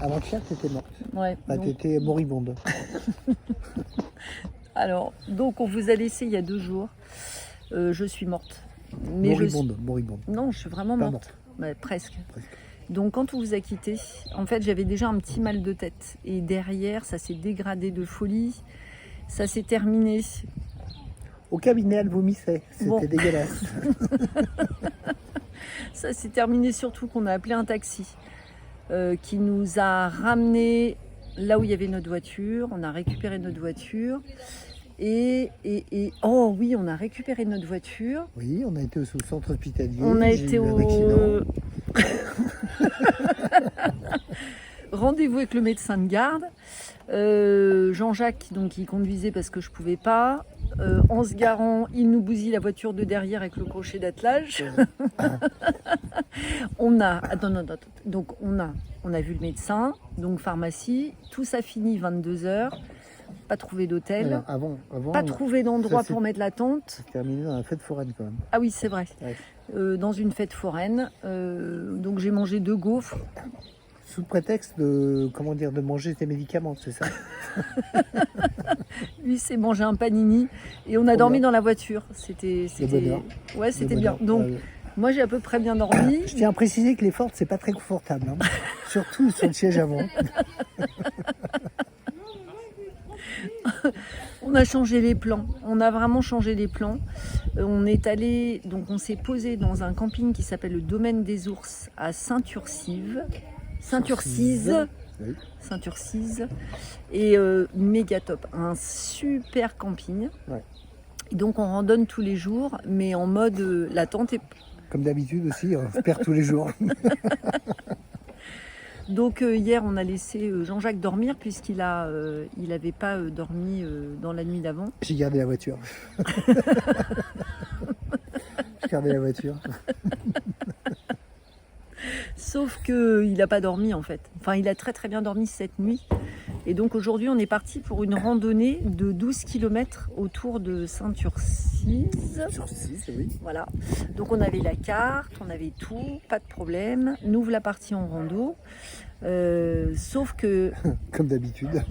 Avant-hier, tu étais morte. Ouais, Bah, tu étais moribonde. alors, donc on vous a laissé il y a 2 jours. Je suis morte. Mais Moribonde. Non, je suis vraiment Pas morte. Ouais, presque. Presque. Donc quand on vous a quitté, en fait j'avais déjà un petit mal de tête. Et derrière, ça s'est dégradé de folie. Ça s'est terminé. Au cabinet, elle vomissait. C'était Bon. dégueulasse. Ça s'est terminé surtout qu'on a appelé un taxi qui nous a ramenés là où il y avait notre voiture. On a récupéré notre voiture. Oh oui, on a récupéré notre voiture. Oui, on a été au centre hospitalier. On a J'ai été eu un au accident. rendez-vous avec le médecin de garde. Jean-Jacques, donc, il conduisait parce que je pouvais pas. En se garant, il nous bousille la voiture de derrière avec le crochet d'attelage. Donc on a vu le médecin, donc pharmacie. Tout ça finit 22h. Pas trouvé d'hôtel. Alors, avant, Pas trouvé d'endroit ça, c'est- pour mettre la tente. c'est terminé dans la fête foraine quand même. Ah oui, c'est vrai. Ouais. Dans une fête foraine. Donc j'ai mangé 2 gaufres. Sous prétexte de, de manger tes médicaments, c'est ça? Lui s'est mangé un panini et on a dormi dans la voiture. C'était bonheur. Ouais, c'était Le bien. bonheur. Donc moi j'ai à peu près bien dormi. Je tiens à préciser que les Ford, c'est pas très confortable. Hein. Surtout sur le siège avant. On a changé les plans. On a vraiment changé les plans. On est allé, donc on s'est posé dans un camping qui s'appelle le Domaine des Ours à Saint-Urcize. Oui. Saint-Urcize. Et méga top. Un super camping. Ouais. Et donc on randonne tous les jours, mais en mode la tente est. Comme d'habitude aussi, on se perd tous les jours. Donc hier on a laissé Jean-Jacques dormir puisqu'il n'avait pas dormi dans la nuit d'avant. J'ai gardé la voiture. J'ai gardé la voiture. Sauf qu'il n'a pas dormi en fait. Enfin il a très très bien dormi cette nuit. Et donc aujourd'hui on est parti pour une randonnée de 12 km autour de Saint-Urcize. Sur 6, oui. Voilà. Donc on avait la carte, on avait tout, pas de problème. Nous voilà partis en rando. Sauf que Comme d'habitude.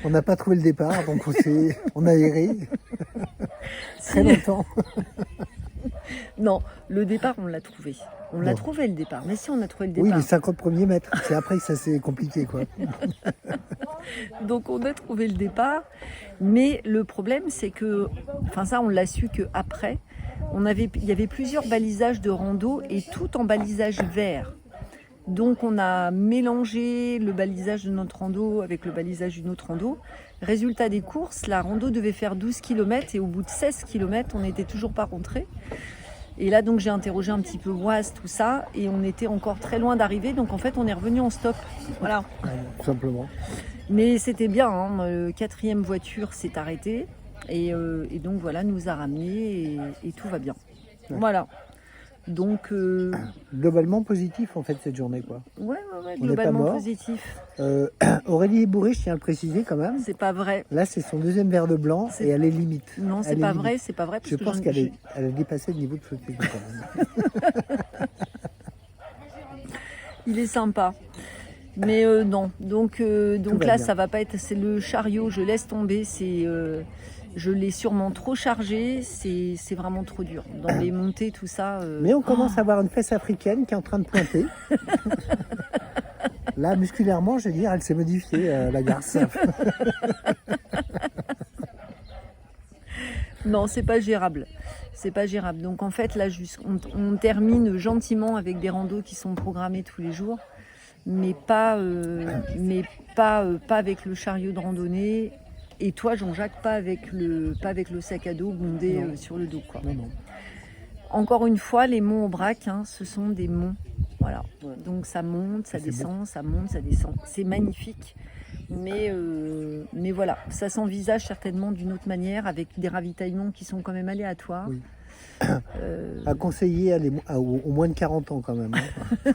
On n'a pas trouvé le départ, donc on a erré très longtemps. non, le départ on l'a trouvé. On l'a Bon. trouvé le départ. Mais si on a trouvé le Oui, départ. les 50 premiers mètres. C'est après que ça s'est compliqué, quoi. Donc on a trouvé le départ. Mais le problème c'est que, enfin ça on l'a su que après, il y avait plusieurs balisages de rando et tout en balisage vert. Donc on a mélangé le balisage de notre rando avec le balisage d'une autre rando. Résultat des courses, la rando devait faire 12 km et au bout de 16 km, on n'était toujours pas rentré. Et là donc j'ai interrogé un petit peu Oise, tout ça, et on était encore très loin d'arriver. Donc en fait on est revenu en stop. Voilà. Tout simplement. Mais c'était bien, hein. Le 4e voiture s'est arrêtée. Et donc voilà, nous a ramenés et tout va bien. Ouais. Voilà. Donc, Globalement positif, en fait, cette journée, quoi. ouais, On n'est pas globalement mort. positif. Aurélie est bourrée, je tiens à le préciser quand même. C'est pas vrai. Là, c'est son 2e verre de blanc C'est- et elle est limite. Non, c'est Elle est pas limite. vrai, c'est pas vrai. Parce Je que pense qu'elle a dépassé le niveau de fatigue, quand même. Il est sympa. Mais non. Donc va là, bien. ça va pas être. C'est le chariot, je laisse tomber. Je l'ai sûrement trop chargé. C'est vraiment trop dur. Dans les montées, tout ça. Mais on commence à avoir une fesse africaine qui est en train de pointer. Là, musculairement, je veux dire, elle s'est modifiée, la garce. Non, c'est pas gérable. C'est pas gérable. Donc en fait, là, on termine gentiment avec des randos qui sont programmés tous les jours, mais pas avec le chariot de randonnée. Et toi, Jean-Jacques, pas avec le sac à dos bondé Non. sur le dos, quoi. Non. Encore une fois, les monts Aubrac, hein, ce sont des monts. Voilà. Ouais. Donc ça monte, ça C'est descend, ça monte, ça descend. C'est magnifique. Mais voilà, ça s'envisage certainement d'une autre manière avec des ravitaillements qui sont quand même aléatoires. Oui. À conseiller au moins de 40 ans, quand même. Hein.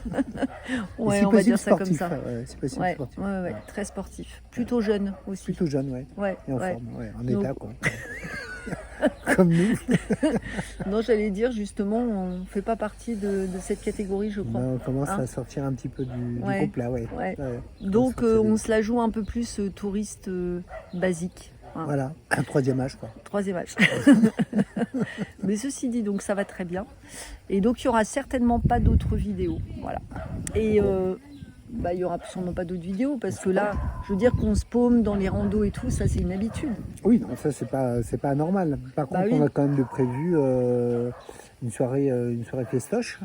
Ouais, Et si on va possible, dire ça comme sportif. ça. Ouais, si possible, Ouais, sportif. ouais, très sportif. Plutôt jeune aussi. Plutôt jeune, ouais. Ouais, Et en ouais. forme, ouais. En Donc- état, quoi. comme nous. Non, j'allais dire justement, on ne fait pas partie de cette catégorie, je crois. On commence Hein? à sortir un petit peu du Ouais. groupe là, ouais. Ouais. Ouais. Donc sortir on des- se la joue un peu plus touriste basique. Hein. Voilà, un troisième âge quoi. Troisième âge. Mais ceci dit, donc ça va très bien. Et donc il y aura certainement pas d'autres vidéos. Voilà. Et il y aura sûrement pas d'autres vidéos parce que là, je veux dire qu'on se paume dans les randos et tout, ça c'est une habitude. Oui, non, ça c'est pas anormal. Par Bah contre, oui. on a quand même de prévu une soirée festoche.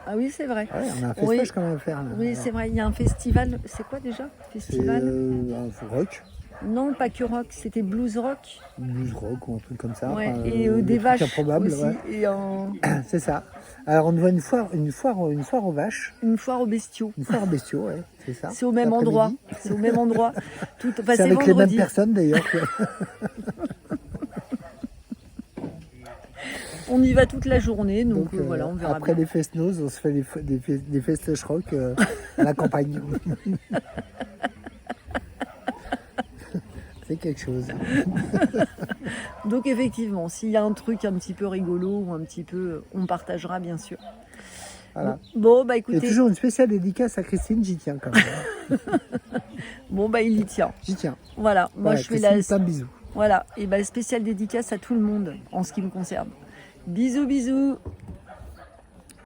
Ah oui, c'est vrai. Ouais, on a un Oui. festoche quand même à faire. Là. Oui, c'est vrai. Il y a un festival. C'est quoi déjà? C'est Festival? un rock, Non, pas que rock. C'était blues rock. blues rock ou un truc comme ça. Ouais. Enfin, Et des des trucs vaches improbables, aussi. ouais. Et C'est ça. Alors on voit une foire aux vaches, une foire aux bestiaux. une foire aux bestiaux, ouais, c'est ça. C'est au même L'après-midi. endroit. C'est au même endroit. Tout, enfin, C'est avec les mêmes vendredi. personnes d'ailleurs. On y va toute la journée, donc, Donc, voilà, on verra après bien. les fest-noz, on se fait des festoches rock à la campagne. C'est quelque chose. Donc effectivement, s'il y a un truc un petit peu rigolo ou un petit peu, on partagera bien sûr. Voilà. Bon bah Et écoutez, toujours une spéciale dédicace à Christine, j'y tiens quand même. bon bah il y tient. J'y tiens. Voilà, moi Voilà, je fais Christine, plein de bisous. voilà, et bah spéciale dédicace à tout le monde en ce qui me concerne. Bisous bisous.